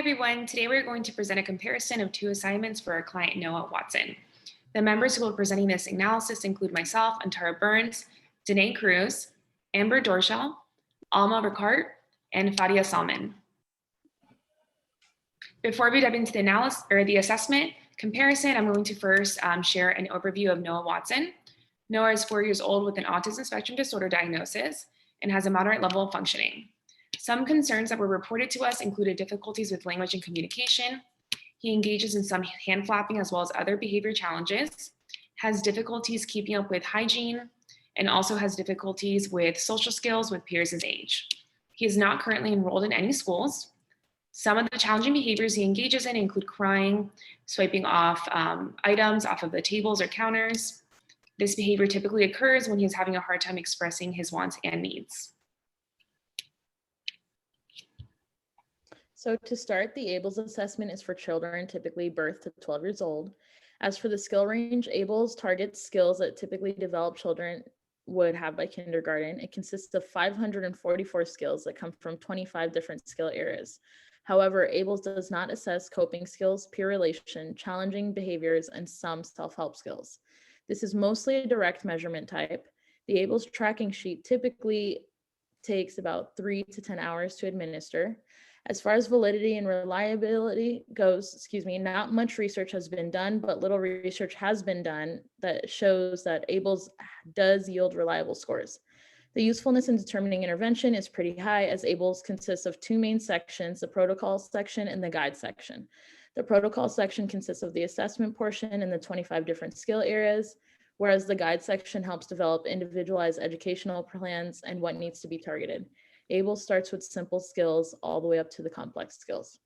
everyone. Today we're going to present a comparison of two assignments for our client Noah Watson. The members who will be presenting this analysis include myself, Antara Burns, Danae Cruz, Amber Dorschel, Alma Ricart, and Fadia Salman. Before we dive into the analysis or the assessment comparison, I'm going to first share an overview of Noah Watson. Noah is 4 years old with an autism spectrum disorder diagnosis and has a moderate level of functioning. Some concerns that were reported to us included difficulties with language and communication. He engages in some hand flapping as well as other behavior challenges, has difficulties keeping up with hygiene, and also has difficulties with social skills with peers his age. He is not currently enrolled in any schools. Some of the challenging behaviors he engages in include crying, swiping off items off of the tables or counters. This behavior typically occurs when he is having a hard time expressing his wants and needs. So to start, the ABLES assessment is for children typically birth to 12 years old. As for the skill range, ABLES targets skills that typically developed children would have by kindergarten. It consists of 544 skills that come from 25 different skill areas. However, ABLES does not assess coping skills, peer relation, challenging behaviors, and some self-help skills. This is mostly a direct measurement type. The ABLES tracking sheet typically takes about 3 to 10 hours to administer. As far as validity and reliability goes, not much research has been done, but little research has been done that shows that ABLES does yield reliable scores. The usefulness in determining intervention is pretty high, as ABLES consists of two main sections, the protocol section and the guide section. The protocol section consists of the assessment portion and the 25 different skill areas, whereas the guide section helps develop individualized educational plans and what needs to be targeted. ABLES starts with simple skills all the way up to the complex skills.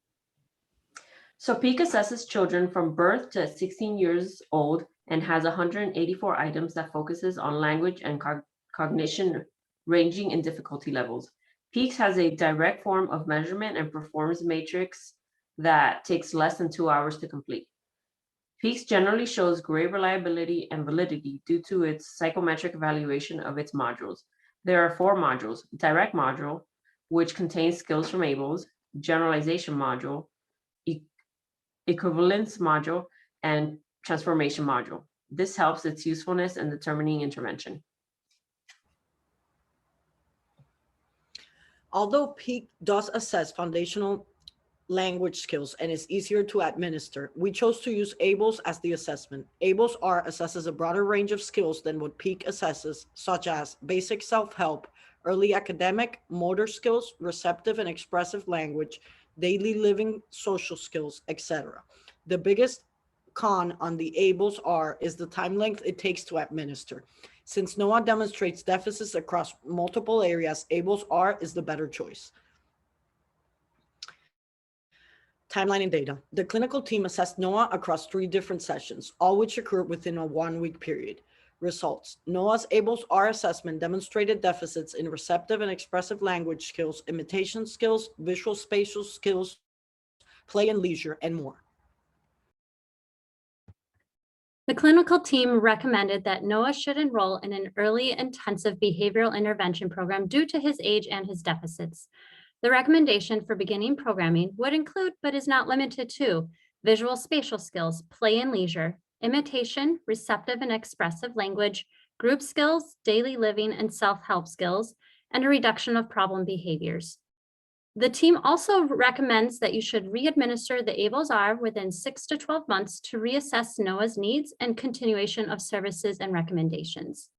So PEAK assesses children from birth to 16 years old and has 184 items that focuses on language and cognition ranging in difficulty levels. PEAK has a direct form of measurement and performance matrix that takes less than 2 hours to complete. PEAK generally shows great reliability and validity due to its psychometric evaluation of its modules. There are 4 modules: direct module, which contains skills from ABLES, generalization module, equivalence module, and transformation module. This helps its usefulness in determining intervention. Although PEAK does assess foundational language skills and is easier to administer, we chose to use ABLES as the assessment. ABLES-R assesses a broader range of skills than what PEAK assesses, such as basic self-help, early academic, motor skills, receptive and expressive language, daily living, social skills, etc. The biggest con on the ABLES-R is the time length it takes to administer. Since Noah demonstrates deficits across multiple areas, ABLES-R is the better choice. Timeline and data. The clinical team assessed Noah across 3 different sessions, all which occurred within a 1-week period. Results. Noah's ABLES-R assessment demonstrated deficits in receptive and expressive language skills, imitation skills, visual spatial skills, play and leisure, and more. The clinical team recommended that Noah should enroll in an early intensive behavioral intervention program due to his age and his deficits. The recommendation for beginning programming would include, but is not limited to, visual spatial skills, play and leisure, imitation, receptive and expressive language, group skills, daily living and self-help skills, and a reduction of problem behaviors. The team also recommends that you should re-administer the ABLES-R within 6 to 12 months to reassess Noah's needs and continuation of services and recommendations.